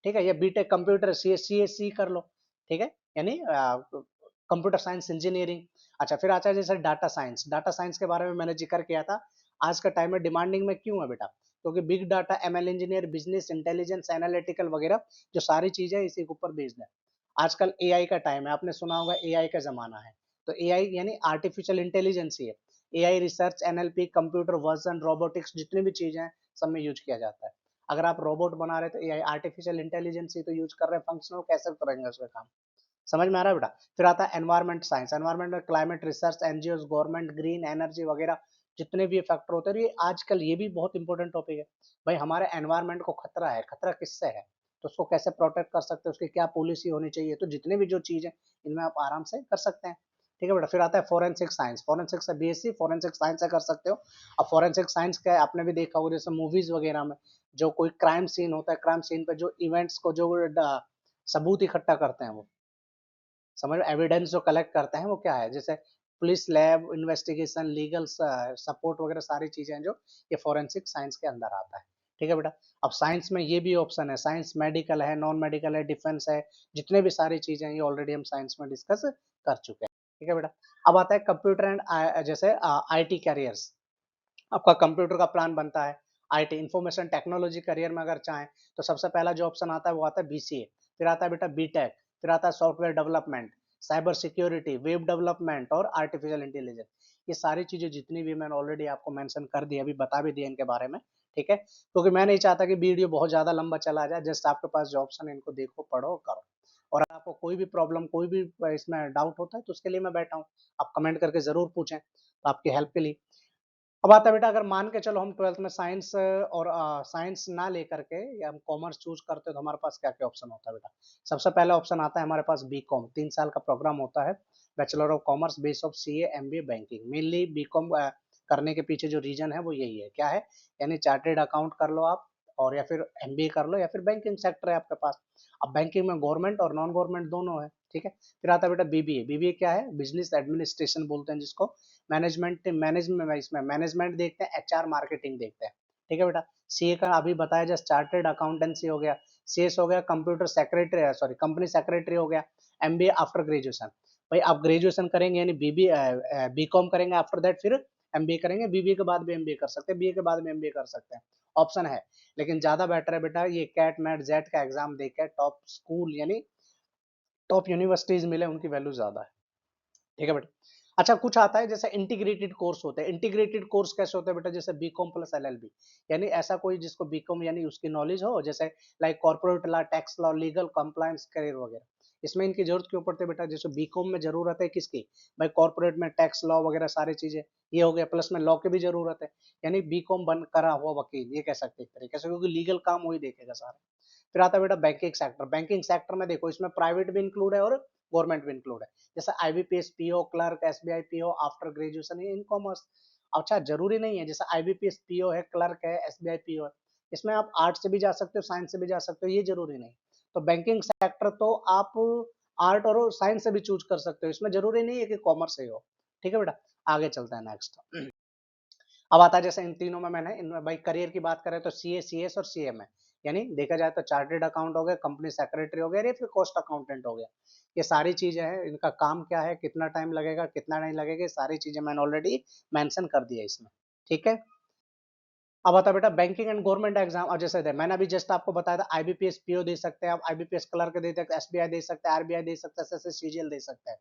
ठीक है। या बीटेक कंप्यूटर सीएससी कर लो, ठीक है, यानी कंप्यूटर साइंस इंजीनियरिंग। अच्छा, फिर आता है जैसे डाटा साइंस। डाटा साइंस के बारे में मैंने जिक्र किया था। आज का टाइम में डिमांडिंग में क्यों है बेटा, क्योंकि big data, ML engineer, business intelligence, analytical वगैरह जो सारी चीजें इसी के ऊपर बेस्ड है। आजकल एआई का टाइम है, आपने सुना होगा एआई का जमाना है। तो एआई यानी आर्टिफिशियल इंटेलिजेंस ही है। AI research, NLP, computer version, robotics, जितनी भी चीजें हैं सब में यूज किया जाता है। अगर आप रोबोट बना रहे तो एआई आर्टिफिशियल इंटेलिजेंस ही तो यूज कर रहे हैं, फंक्शनल कैसे करेंगे उसका काम। समझ में आ रहा है बेटा। फिर आता है एनवायरमेंट साइंस। एनवायरमेंट में climate research, NGO, government, green energy वगैरह जितने भी फैक्टर होते हैं, ये आजकल ये भी बहुत इंपॉर्टेंट टॉपिक है। भाई हमारे एनवायरमेंट को खतरा है, खतरा किससे है, तो उसको कैसे प्रोटेक्ट कर सकते हैं, उसकी क्या पॉलिसी होनी चाहिए, तो जितने भी जो चीज है इनमें आप आराम से कर सकते हैं, ठीक है बेटा। फिर आता है फोरेंसिक साइंस। फोरेंसिक से बीएससी फोरेंसिक साइंस से कर सकते हो। अब फोरेंसिक साइंस का आपने भी देखा होगा, जैसे मूवीज वगैरह में जो कोई क्राइम सीन होता है, क्राइम सीन पे जो इवेंट्स को जो सबूत इकट्ठा करते हैं, वो समझ, एविडेंस जो कलेक्ट करते हैं वो क्या है, जैसे police lab investigation, legal support वगैरह सारी चीजें हैं जो ये फोरेंसिक साइंस के अंदर आता है, ठीक है बेटा। अब साइंस में ये भी ऑप्शन है, साइंस मेडिकल है, नॉन मेडिकल है, डिफेंस है, जितने भी सारी चीजें हैं ये ऑलरेडी हम साइंस में डिस्कस कर चुके हैं, ठीक है बेटा। अब आता है कंप्यूटर एंड जैसे आईटी कैरियर्स। आपका कंप्यूटर का प्लान बनता है, आईटी इंफॉर्मेशन टेक्नोलॉजी करियर में अगर चाहें तो सबसे पहला जो ऑप्शन आता है वो आता है बीसीए। फिर आता है बेटा बीटेक। फिर आता है software development, cyber security, web development और आर्टिफिशियल इंटेलिजेंस। ये सारी चीजें जितनी भी मैंने ऑलरेडी आपको मेंशन कर दी, अभी बता भी दिया इनके बारे में, ठीक है। क्योंकि मैं नहीं चाहता कि वीडियो बहुत ज्यादा लंबा चला जाए, जस्ट आपके पास जो ऑप्शन है इनको देखो, पढ़ो, करो। और अगर आपको कोई भी प्रॉब्लम, कोई भी इसमें डाउट होता है तो उसके लिए मैं बैठा हूँ, आप कमेंट करके जरूर पूछें, तो आपकी हेल्प के लिए। अब आता है बेटा, अगर मान के चलो हम ट्वेल्थ में साइंस और साइंस ना लेकर के या हम कॉमर्स चूज करते हैं तो हमारे पास क्या क्या ऑप्शन होता है बेटा। सबसे पहला ऑप्शन आता है हमारे पास बीकॉम, 3 साल का प्रोग्राम होता है, bachelor of commerce, base of CA, MBA, banking. Mainly B Com करने के पीछे जो रीजन है वो यही है, क्या है, यानी चार्टेड अकाउंट कर लो आप, और या फिर एमबीए कर लो, या फिर बैंकिंग सेक्टर है आपके पास। अब बैंकिंग में गवर्नमेंट और नॉन गवर्नमेंट दोनों है, ठीक है। फिर आता है बेटा बीबीए। बीबीए क्या है, बिजनेस एडमिनिस्ट्रेशन बोलते हैं जिसको। मैनेजमेंट इसमें मैनेजमेंट देखते हैं, एचआर मार्केटिंग देखते हैं, ठीक है बेटा। सीए का अभी बताया, जस्ट चार्टेड अकाउंटेंसी हो गया, सीएस हो गया, computer secretary, sorry company secretary हो गया। एमबीए आफ्टर ग्रेजुएशन, भाई आप ग्रेजुएशन करेंगे यानी बीकॉम करेंगे, आफ्टर दैट फिर एमबीए करेंगे, बीबीए के बाद भी एमबीए कर सकते हैं, बीए के बाद में एमबीए कर सकते हैं, ऑप्शन है। लेकिन ज्यादा बेटर है बेटा ये कैट मैट जेट का एग्जाम देकर टॉप स्कूल यानी टॉप यूनिवर्सिटीज मिले, उनकी वैल्यू ज्यादा है, ठीक है बेटा। अच्छा, कुछ आता है जैसे इंटीग्रेटेड कोर्स होते हैं। इंटीग्रेटेड कोर्स कैसे होते हैं बेटा, जैसे बीकॉम प्लस एलएलबी, यानी ऐसा कोई जिसको बीकॉम यानी उसकी नॉलेज हो, जैसे like corporate law, tax law, legal compliance, career वगैरह। इसमें इनकी जरूरत क्यों पड़ती है बेटा, जैसे बीकॉम में जरूरत है किसकी, भाई कॉर्पोरेट में टैक्स लॉ वगैरह सारी चीजें, ये हो गया, प्लस में लॉ की भी जरूरत है, यानी बीकॉम बन करा हुआ वकील, ये कह सकते हैं एक तरीके से, क्योंकि लीगल काम वही देखेगा सारा। फिर आता है बेटा बैंकिंग सेक्टर। बैंकिंग सेक्टर में देखो, इसमें प्राइवेट भी इंक्लूड है और गवर्नमेंट भी इंक्लूड है, जैसे IBPS PO, clerk, SBI PO after graduation in commerce. अच्छा, जरूरी नहीं है, जैसे आईबीपीएस पीओ है, क्लर्क है, एसबीआई पीओ है, इसमें आप आर्ट से भी जा सकते हो, साइंस से भी जा सकते हो, ये जरूरी नहीं। तो बैंकिंग सेक्टर तो आप आर्ट और साइंस से भी चूज कर सकते हो, इसमें जरूरी नहीं है कि कॉमर्स से हो, ठीक है बेटा। आगे चलते हैं नेक्स्ट। अब आता है जैसे इन तीनों में मैंने इनमें भाई करियर की बात करें तो सीए, सीएस और सीएम है, यानी देखा जाए तो चार्टेड अकाउंट हो गया, कंपनी सेक्रेटरी हो गया, या फिर कॉस्ट अकाउंटेंट हो गया। ये सारी चीजें हैं, इनका काम क्या है, कितना टाइम लगेगा, कितना नहीं लगेगा, ये सारी चीजें मैंने ऑलरेडी मेंशन कर दिया इसमें, ठीक है। अब आता बेटा बैंकिंग एंड गवर्नमेंट एग्जाम, और जैसे मैंने अभी जस्ट आपको बताया था आईबीपीएस पीओ दे सकते हैं आप, आईबीपीएस क्लर्क दे सकते हैं, एसबीआई दे सकते हैं, आरबीआई दे सकते हैं, एसएससी दे सकते हैं।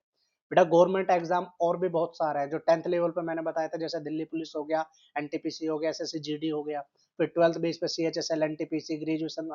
बेटा गवर्नमेंट एग्जाम और भी बहुत सारा है, जो 10th लेवल पे मैंने बताया था, जैसे दिल्ली पुलिस हो गया, एनटीपीसी हो गया, एसएससी जीडी हो गया। फिर 12th बेस पे CHSL, NTPC, graduation,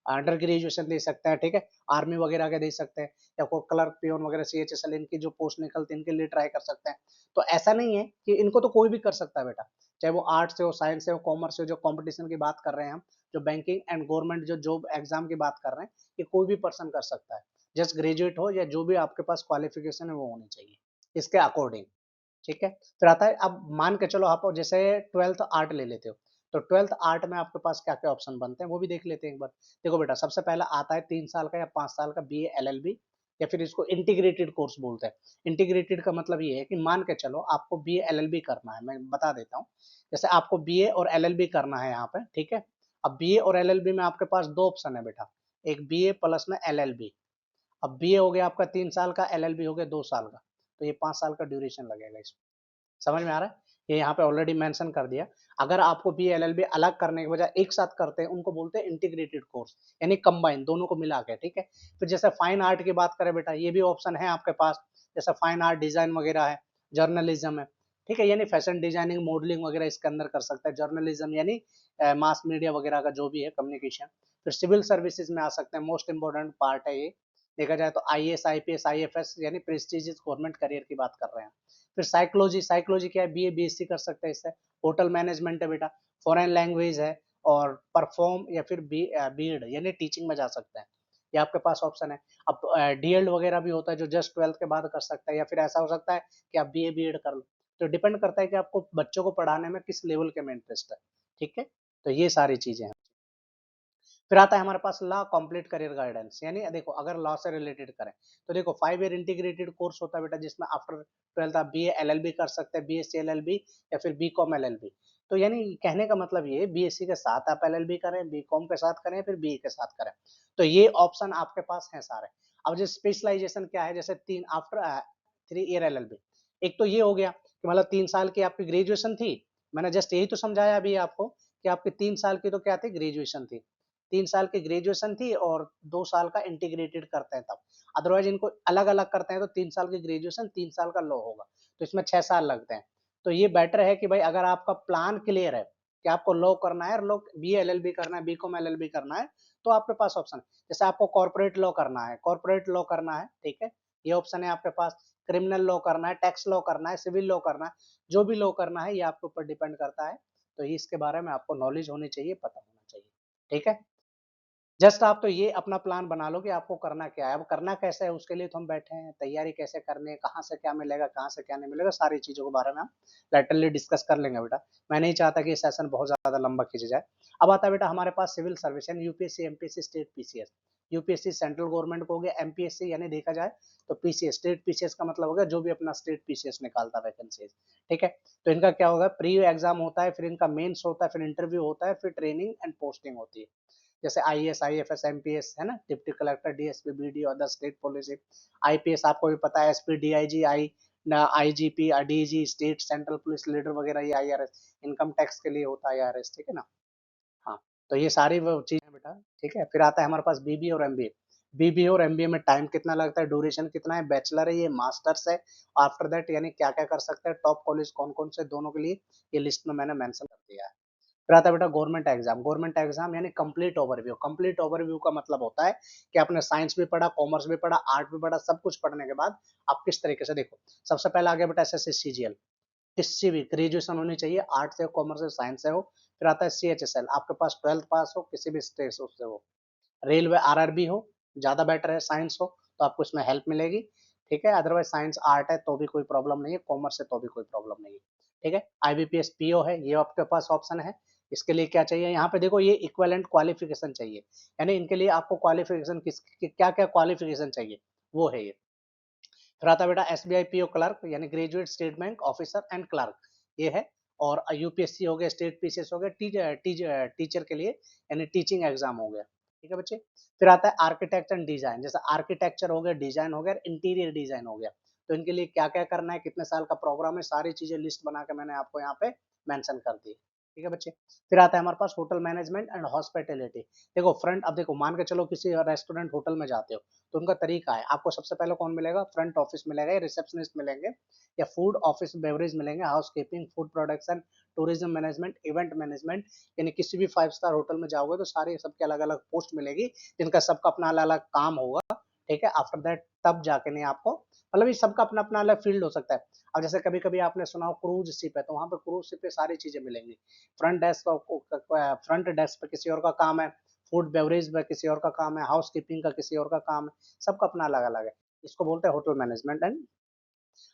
under graduation दे सकते हैं, ठीक है। आर्मी वगैरह के दे सकते हैं, या कोई क्लर्क पियोन वगैरह सीएचएसएल, इनकी जो पोस्ट निकलती है इनके लिए ट्राई कर सकते हैं। तो ऐसा नहीं है कि इनको तो कोई भी कर सकता है बेटा, चाहे वो आर्ट्स से हो, साइंस से हो, कॉमर्स से हो, जो कंपटीशन की बात कर रहे हैं हम, जो बैंकिंग एंड गवर्नमेंट जो जॉब एग्जाम की बात कर रहे हैं, ये कोई भी पर्सन कर सकता है। जस्ट ग्रेजुएट हो या जो भी आपके पास क्वालिफिकेशन है वो होनी चाहिए इसके अकॉर्डिंग। ठीक है, फिर आता है, अब मान के चलो आप जैसे 12th आर्ट ले लेते हो, तो 12th आर्ट में आपके पास क्या क्या ऑप्शन बनते हैं वो भी देख लेते हैं एक बार। देखो बेटा, सबसे पहला आता है 3 साल का या 5 साल का B A L L B, या फिर इसको इंटीग्रेटेड कोर्स बोलते हैं। इंटीग्रेटेड का मतलब ये है कि मान के चलो आपको B A L L B करना है, मैं बता देता हूँ। जैसे आपको बी ए और एल एल बी करना है यहाँ पे, ठीक है। अब बी ए और एल एल बी में आपके पास दो ऑप्शन है बेटा, एक बी ए प्लस में एल एल बी। अब बी ए हो गया आपका 3 साल का, एल एल बी हो गया 2 साल का, तो ये 5 साल का ड्यूरेशन लगेगा इसमें। समझ में आ रहा है? ये यहाँ पे ऑलरेडी मेंशन कर दिया। अगर आपको बी एल एल बी अलग करने के बजाय एक साथ करते हैं, उनको बोलते हैं इंटीग्रेटेड कोर्स, यानी कंबाइन दोनों को मिला के, ठीक है। फिर जैसे फाइन आर्ट की बात करें बेटा, ये भी ऑप्शन है आपके पास, जैसे फाइन आर्ट डिजाइन वगैरह है, जर्नलिज्म है, ठीक है, यानी फैशन डिजाइनिंग मॉडलिंग वगैरह इसके अंदर कर सकता है। जर्नलिज्म यानी मास मीडिया वगैरह का जो भी है कम्युनिकेशन। फिर सिविल सर्विसेज में आ सकते हैं, मोस्ट इंपॉर्टेंट पार्ट है ये। देखा जाए तो I S I P S I F S यानी प्रेस्टिजियस गवर्नमेंट करियर की बात कर रहे हैं। फिर साइकोलॉजी, साइकोलॉजी क्या है, B A B S C कर सकते हैं इससे। होटल मैनेजमेंट है बेटा, फॉरेन लैंग्वेज है, और परफॉर्म या फिर बी एड यानी टीचिंग में जा सकते हैं, ये आपके पास ऑप्शन है। अब डी एड वगैरह भी होता है जो जस्ट 12th के बाद कर सकता है, या फिर ऐसा हो सकता है कि आप बी ए बी एड कर लो। तो डिपेंड करता है कि आपको बच्चों को पढ़ाने में किस लेवल के में इंटरेस्ट है, ठीक है। तो ये सारी चीजें हैं। फिर आता है हमारे पास लॉ कंप्लीट करियर गाइडेंस, यानी देखो अगर लॉ से रिलेटेड करें तो देखो 5 ईयर इंटीग्रेटेड कोर्स होता है बेटा, जिसमें आफ्टर 12th आप B A L L B कर सकते हैं, B S C L L B या फिर B com L L B. तो यानी कहने का मतलब ये बी एस सी के साथ आप एल एल बी करें, बी कॉम के साथ करें, फिर बी ए के साथ करें, तो ये ऑप्शन आपके पास है सारे। अब जो स्पेशलाइजेशन क्या है, जैसे तीन after 3 year L L B, एक तो ये हो गया कि मतलब 3 साल की आपकी ग्रेजुएशन थी, मैंने जस्ट यही तो समझाया अभी आपको कि आपकी 3 साल की तो क्या थी, ग्रेजुएशन थी। 3 साल की ग्रेजुएशन थी और 2 साल का इंटीग्रेटेड करते हैं तब। अदरवाइज इनको अलग अलग करते हैं तो 3 साल की ग्रेजुएशन 3 साल का लॉ होगा, तो इसमें 6 साल लगते हैं। तो ये बेटर है कि भाई अगर आपका प्लान क्लियर है कि आपको लॉ करना है और law B L L B करना है, B com L L B करना है, तो आपके पास ऑप्शन है। जैसे आपको कॉर्पोरेट लॉ करना है, कॉर्पोरेट लॉ करना है, ठीक है, ये ऑप्शन है आपके पास। क्रिमिनल लॉ करना है, टैक्स लॉ करना है, सिविल लॉ करना है, जो भी लॉ करना है ये आपके ऊपर डिपेंड करता है। तो इसके बारे में आपको नॉलेज होनी चाहिए, पता होना चाहिए, ठीक है। जस्ट आप तो ये अपना प्लान बना लो कि आपको करना क्या है। अब करना कैसे है उसके लिए तो हम बैठे हैं, तैयारी कैसे करनी है, कहाँ से क्या मिलेगा, कहाँ से क्या नहीं मिलेगा, सारी चीज़ों के बारे में हम लेटरली डिस्कस कर लेंगे बेटा। मैं नहीं चाहता कि ये सेशन बहुत ज़्यादा लंबा खींचा जाए। अब आता है बेटा हमारे पास सिविल सर्विस यानी UPSC, MPSC, state PCS. UPSC central government को हो गया, एमपीएससी यानी देखा जाए तो पीसीएस, स्टेट पीसीएस का मतलब हो गया जो भी अपना स्टेट पीसीएस निकालता है वैकेंसीज, ठीक है। तो इनका क्या होगा, प्री एग्जाम होता है, फिर इनका मेंस होता है, फिर इंटरव्यू होता है, फिर ट्रेनिंग एंड पोस्टिंग होती है। जैसे आईएएस, आईएफएस, एमपीएस है ना, deputy collector, DSP, BD, other state police. IPS आपको भी पता है, SP, DIG, IGP, DG, state central police leader वगैरह, ये आईआरएस। इनकम टैक्स के लिए होता है आईआरएस, ठीक है ना। हाँ, तो ये सारी वो चीज है बेटा, ठीक है। फिर आता है हमारे पास बीबीए और एमबीए। बीबीए और एमबीए में टाइम कितना लगता है, ड्यूरेशन कितना है, बैचलर है ये, मास्टर्स है, आफ्टर दैट यानी क्या क्या कर सकते हैं, टॉप कॉलेज कौन कौन से, दोनों के लिए ये लिस्ट में मैंने मेंशन कर दिया है। फिर आता है बेटा गवर्नमेंट एग्जाम। गवर्नमेंट एग्जाम यानी कंप्लीट ओवरव्यू। कंप्लीट ओवरव्यू का मतलब होता है कि आपने साइंस भी पढ़ा, कॉमर्स भी पढ़ा, आर्ट भी पढ़ा, सब कुछ पढ़ने के बाद आप किस तरीके से, देखो सबसे पहले आ गया बेटा एसएससी सीजीएल, किसी भी ग्रेजुएशन होनी चाहिए, आर्ट से हो, कॉमर्स से, साइंस से हो। फिर आता है सीएचएसएल, आपके पास 12th पास हो, किसी भी स्टेट से हो। रेलवे आरआरबी हो, ज्यादा बेटर है, साइंस हो तो आपको इसमें हेल्प मिलेगी, ठीक है। अदरवाइज साइंस आर्ट है तो भी कोई प्रॉब्लम नहीं है, कॉमर्स है तो भी कोई प्रॉब्लम नहीं है, ठीक है। आईबीपीएस पीओ है, ये आपके पास ऑप्शन है। इसके लिए क्या चाहिए, यहाँ पे देखो ये इक्विवेलेंट क्वालिफिकेशन चाहिए, यानी इनके लिए आपको क्वालिफिकेशन किस क्या क्या क्वालिफिकेशन चाहिए, वो है ये। फिर आता है बेटा एसबीआई पीओ क्लर्क यानी graduate state bank officer and clerk, ये है। और यूपीएससी हो गया, स्टेट पीसीएस हो गया, टीचर के लिए यानी टीचिंग एग्जाम हो गया, ठीक है बच्चे। फिर आता है आर्किटेक्ट एंड डिजाइन, जैसे आर्किटेक्चर हो गया, डिजाइन हो गया, इंटीरियर डिजाइन हो गया। तो इनके लिए क्या क्या करना है, कितने साल का प्रोग्राम है, सारी चीजें लिस्ट बना के मैंने आपको यहाँ पे मेंशन कर दी, ठीक है बच्चे। फिर आता है हमारे पास होटल मैनेजमेंट एंड हॉस्पिटैलिटी। देखो फ्रंट, अब देखो मान के चलो किसी रेस्टोरेंट होटल में जाते हो, तो उनका तरीका है, आपको सबसे पहले कौन मिलेगा, फ्रंट ऑफिस मिलेगा या रिसेप्शनिस्ट मिलेंगे, या फूड ऑफिस बेवरेज मिलेंगे, house keeping, food production, tourism management, event management. यानी किसी भी 5 स्टार होटल में जाओगे तो सारे सबके अलग अलग पोस्ट मिलेगी, जिनका सबका अपना अलग अलग काम होगा, ठीक है। आफ्टर दैट तब जाके नहीं आपको, मतलब ये सबका अपना अपना अलग फील्ड हो सकता है। अब जैसे कभी कभी आपने सुना हो क्रूज शिप है, तो वहां पे क्रूज शिप पे सारी चीजें मिलेंगी। फ्रंट डेस्क पे किसी और का काम है, फूड बेवरेज में किसी और का काम है, हाउस कीपिंग का किसी और का काम है, सबका अपना अलग अलग है। इसको बोलते हैं होटल मैनेजमेंट। एंड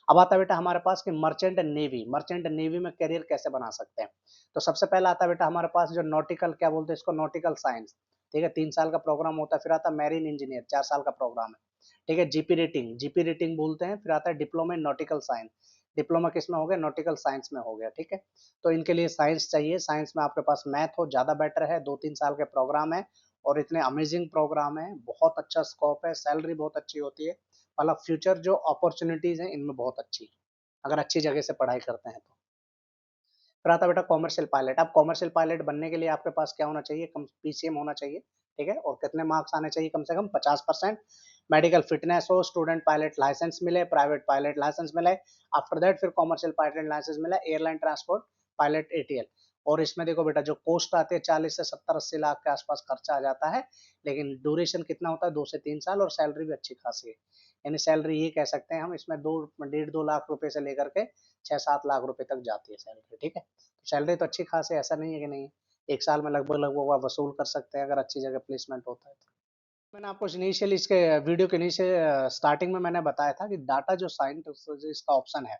अब आता है बेटा हमारे पास कि मर्चेंट नेवी, मर्चेंट नेवी में करियर कैसे बना सकते हैं। तो सबसे पहला आता है बेटा हमारे पास जो नॉटिकल, क्या बोलते हैं इसको, नॉटिकल साइंस। ठीक है, 3 साल का प्रोग्राम होता है। फिर आता है मैरीन इंजीनियर, 4 साल का प्रोग्राम है। ठीक है, जीपी रेटिंग, जीपी रेटिंग बोलते हैं। फिर आता है diploma in nautical science, diploma किस में हो गया, नॉटिकल साइंस में हो गया। ठीक है, तो इनके लिए साइंस चाहिए, साइंस में आपके पास मैथ हो ज्यादा बेटर है। 2-3 साल के प्रोग्राम है और इतने अमेजिंग प्रोग्राम है, बहुत अच्छा स्कोप है, सैलरी बहुत अच्छी होती है, मतलब फ्यूचर जो अपॉर्चुनिटीज है इनमें बहुत अच्छी है अगर अच्छी जगह से पढ़ाई करते हैं तो। फिर आता है बेटा कॉमर्शियल पायलट। अब कॉमर्शियल पायलट बनने के लिए आपके पास क्या होना चाहिए, कम पीसीएम होना चाहिए। ठीक है, और कितने मार्क्स आने चाहिए, कम से कम 50%। मेडिकल फिटनेस हो, स्टूडेंट पायलट लाइसेंस मिले, प्राइवेट पायलट लाइसेंस मिले। आफ्टर दैट फिर कॉमर्शियल पायलट लाइसेंस मिला, एयरलाइन ट्रांसपोर्ट पायलट एटीएल। और इसमें देखो बेटा जो कोस्ट आती है 40 से 70-80 लाख के आसपास खर्चा आ जाता है, लेकिन ड्यूरेशन कितना होता है, 2 से 3 साल, और सैलरी भी अच्छी खासी है। यानी सैलरी ये कह सकते हैं हम इसमें 2-1.5-2 लाख रुपए से लेकर के 6-7 लाख रुपए तक जाती है सैलरी। ठीक है, तो सैलरी तो अच्छी खासी, ऐसा नहीं है कि नहीं है। एक साल में लगभग लगभग आप वसूल कर सकते हैं अगर अच्छी जगह प्लेसमेंट होता है तो। मैंने आपको इनिशियली इसके वीडियो के नीचे स्टार्टिंग में मैंने बताया था कि डाटा जो साइंस इसका ऑप्शन है,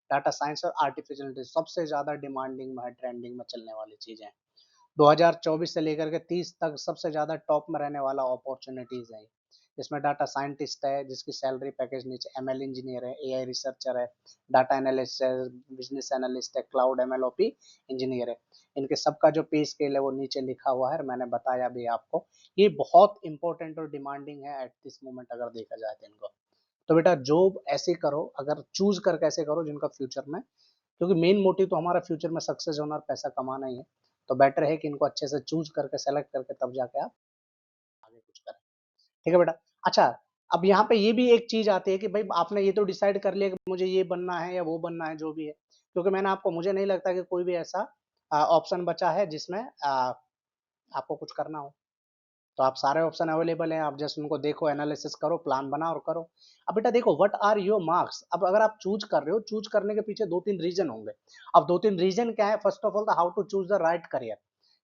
डाटा साइंस और आर्टिफिशियल इंटेलिजेंस सबसे ज्यादा डिमांडिंग में है, ट्रेंडिंग में चलने वाली चीजें हैं। 2024 से लेकर के 30 तक सबसे ज्यादा टॉप में रहने वाला अपॉर्चुनिटीज है। जिसमें डाटा साइंटिस्ट है जिसकी सैलरी पैकेज नीचे, एमएल इंजीनियर है, एआई रिसर्चर है, डाटा एनालिस्ट है, बिजनेस एनालिस्ट है, क्लाउड एमएलओपी इंजीनियर है। इनके सबका जो पे स्केल है वो नीचे लिखा हुआ है और मैंने बताया भी आपको। ये बहुत इंपॉर्टेंट और डिमांडिंग है एट दिस मोमेंट अगर देखा जाए तो इनको। तो बेटा जॉब ऐसे करो, अगर चूज कर कैसे करो जिनका फ्यूचर में, क्योंकि मेन मोटिव तो हमारा फ्यूचर में सक्सेस होना और पैसा कमाना ही है। तो बेटर है कि इनको अच्छे से चूज करके सेलेक्ट करके तब जाके आप आगे कुछ करें। ठीक है बेटा। अच्छा, अब यहाँ पे ये भी एक चीज आती है कि भाई आपने ये तो डिसाइड कर लिया कि मुझे ये बनना है या वो बनना है जो भी है, क्योंकि मैंने आपको, मुझे नहीं लगता कि कोई भी ऐसा ऑप्शन बचा है जिसमें आपको कुछ करना हो। तो आप सारे ऑप्शन अवेलेबल हैं, आप जस्ट उनको देखो, एनालिसिस करो, प्लान बनाओ और करो। अब बेटा देखो व्हाट आर योर मार्क्स। अब अगर आप चूज कर रहे हो, चूज करने के पीछे 2-3 रीजन होंगे। अब 2-3 रीजन क्या है, first of all how to choose the right career,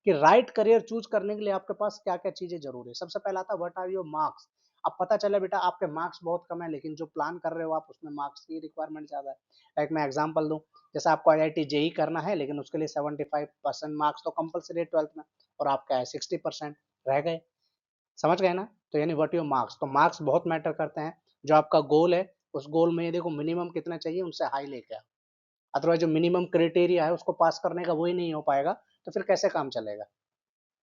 कि राइट करियर चूज करने के लिए आपके पास क्या क्या चीजें जरूरी है। सबसे पहला था व्हाट आर योर मार्क्स। अब पता चला बेटा आपके मार्क्स बहुत कम है, लेकिन जो प्लान कर रहे हो आप उसमें मार्क्स की रिक्वायरमेंट ज्यादा है। लाइक मैं एग्जांपल दूं, जैसे आपको आईआईटी जेई करना है, लेकिन उसके लिए 75% मार्क्स तो कंपलसरी है 12th में, और आपका है 60% रह गए। समझ गए ना। तो यानी व्हाट योर मार्क्स, तो मार्क्स बहुत मैटर करते हैं। जो आपका गोल है उस गोल में ये देखो मिनिमम कितना चाहिए, उनसे हाई लेके आओ। अथवा जो मिनिमम क्राइटेरिया है उसको पास करने का वही नहीं हो पाएगा, तो फिर कैसे काम चलेगा।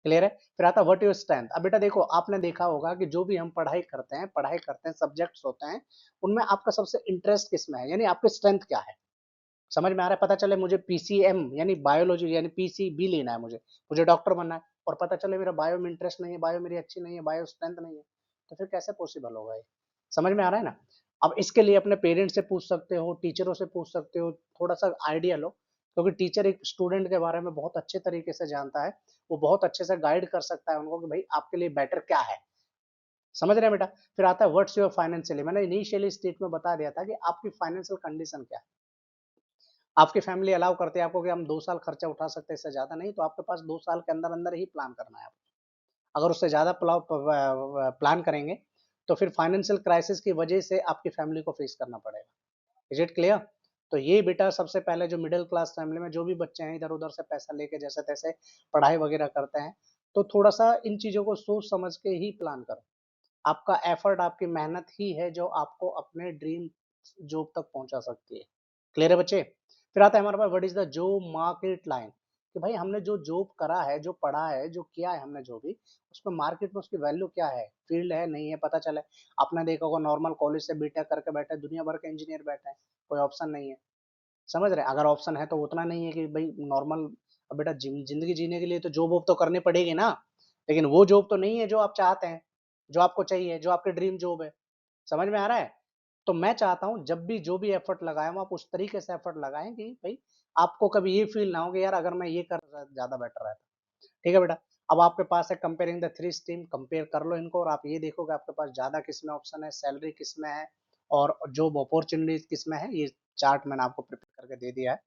क्लियर है। फिर आता व्हाट योर स्ट्रेंथ। अब बेटा देखो आपने देखा होगा कि जो भी हम पढ़ाई करते हैं सब्जेक्ट्स होते हैं, उनमें आपका सबसे इंटरेस्ट किस में है, यानी आपकी स्ट्रेंथ क्या है। समझ में आ रहा है। पता चले मुझे पीसीएम यानी बायोलॉजी यानी पीसीबी लेना है, मुझे मुझे डॉक्टर बनना है, और पता चले मेरा बायो में इंटरेस्ट नहीं है, बायो मेरी अच्छी नहीं है, बायो स्ट्रेंथ नहीं है, तो फिर कैसे पॉसिबल होगा ये। समझ में आ रहा है ना। अब इसके लिए अपने पेरेंट्स से पूछ सकते हो, टीचरों से पूछ सकते हो, थोड़ा सा आइडिया लो, क्योंकि टीचर एक स्टूडेंट के बारे में बहुत अच्छे तरीके से जानता है, वो बहुत अच्छे से गाइड कर सकता है उनको कि भाई आपके लिए बेटर क्या है। समझ रहे हैं बेटा। फिर आता है व्हाट्स योर फाइनेंशियली, मैंने इनिशियली स्टेट में बता दिया था कि आपकी फाइनेंशियल कंडीशन क्या है। आपकी फैमिली अलाउ करते हैं आपको कि हम 2 साल खर्चा उठा सकते हैं, इससे ज्यादा नहीं, तो आपके पास 2 साल के अंदर अंदर ही प्लान करना है आपको। अगर उससे ज्यादा प्लान करेंगे तो फिर फाइनेंशियल क्राइसिस की वजह से आपकी फैमिली को फेस करना पड़ेगा। Is it clear. तो ये बेटा सबसे पहले जो मिडिल क्लास फैमिली में जो भी बच्चे हैं इधर उधर से पैसा लेके जैसे तैसे पढ़ाई वगैरह करते हैं, तो थोड़ा सा इन चीजों को सोच समझ के ही प्लान करो। आपका एफर्ट, आपकी मेहनत ही है जो आपको अपने ड्रीम जॉब तक पहुंचा सकती है। क्लियर है बच्चे। फिर आता है हमारे पास what is the job market line, कि भाई हमने जो जॉब करा है, जो पढ़ा है, जो किया है हमने जो भी, उसमें मार्केट में उसकी वैल्यू क्या है, फील्ड है नहीं है पता चले। आपने देखा होगा नॉर्मल कॉलेज से बीटेक करके बैठे दुनिया भर के इंजीनियर बैठे हैं, कोई ऑप्शन नहीं है। समझ रहे हैं? अगर ऑप्शन है तो उतना नहीं है कि भाई नॉर्मल। अब बेटा जिंदगी जीने के लिए तो जॉब वॉब तो करनी पड़ेगी ना, लेकिन वो जॉब तो नहीं है जो आप चाहते हैं, जो आपको चाहिए, जो आपके ड्रीम जॉब है। समझ में आ रहा है। तो मैं चाहता हूं जब भी जो भी एफर्ट लगाए आप उस तरीके से एफर्ट लगाएं कि भाई आपको कभी ये फील ना हो कि यार अगर मैं ये कर ज्यादा बेटर रहता। ठीक है बेटा। अब आपके पास है कंपेयरिंग द 3 स्ट्रीम, कंपेयर कर लो इनको और आप ये देखो कि आपके पास ज्यादा किस में ऑप्शन है, सैलरी किस में है, और जॉब अपॉर्चुनिटीज किस में है। ये चार्ट मैंने आपको प्रिपेयर करके दे दिया है।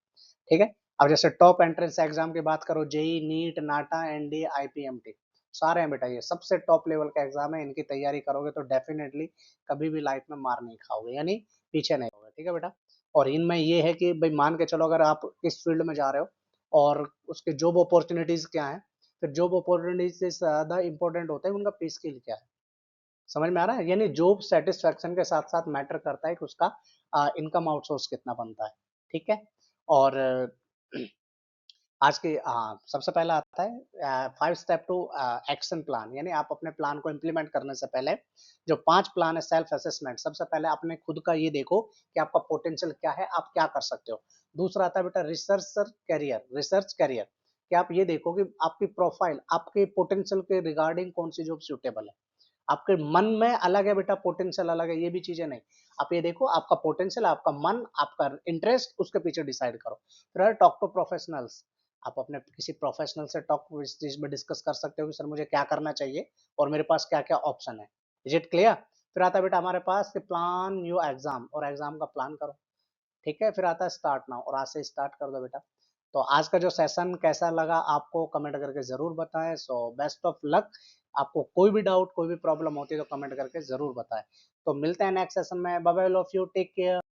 ठीक है। अब जैसे टॉप एंट्रेंस एग्जाम की बात करो, जेई, नीट, नाटा, एनडीए, आईपीएमटी, सारे हैं बेटा, ये सबसे टॉप लेवल का एग्जाम है, इनकी तैयारी करोगे तो डेफिनेटली कभी भी लाइफ में मार नहीं खाओगे, यानी पीछे नहीं होगे, ठीक है बेटा। और इनमें ये है कि भाई मान के चलो अगर आप इस फील्ड में जा रहे हो और उसके जॉब अपॉर्चुनिटीज क्या है, फिर जॉब अपॉर्चुनिटीज से ज्यादा इंपॉर्टेंट होता है उनका पे स्केल क्या है। समझ में आ रहा है, यानी जॉब सेटिस्फेक्शन के साथ साथ मैटर करता है कि उसका इनकम आउटसोर्स कितना बनता है, ठीक है। और आज के सबसे पहला आता है 5 स्टेप टू एक्शन प्लान, यानी आप अपने प्लान को इम्प्लीमेंट करने से पहले जो 5 प्लान है सेल्फ असेसमेंट, सबसे पहले अपने खुद का ये देखो कि आपका पोटेंशियल क्या है, आप क्या कर सकते हो। दूसरा आता है बेटा रिसर्च करियर, कि आप ये देखो कि आपकी प्रोफाइल आपके पोटेंशियल के रिगार्डिंग कौन सी जॉब सूटेबल है। आपके मन में अलग है बेटा, पोटेंशियल अलग है, ये भी चीजें नहीं। आप ये देखो आपका पोटेंशियल, आपका मन, आपका इंटरेस्ट, उसके पीछे डिसाइड करो। फिर टॉक टू प्रोफेशनल्स, आप अपने किसी प्रोफेशनल से टॉक इस चीज में डिस्कस कर सकते हो कि सर मुझे क्या करना चाहिए और मेरे पास क्या क्या ऑप्शन है। Is it clear? फिर आता है बेटा हमारे पास कि प्लान न्यू एग्जाम, और एग्जाम का प्लान करो, ठीक है। फिर आता है स्टार्ट नाउ, और आज से स्टार्ट कर दो बेटा। तो आज का जो सेशन कैसा लगा आपको कमेंट करके जरूर बताएं। So best of luck. आपको कोई भी डाउट कोई भी प्रॉब्लम होती है तो कमेंट करके जरूर बताएं। तो मिलते हैं नेक्स्ट सेशन में। Bye bye, love you, take care.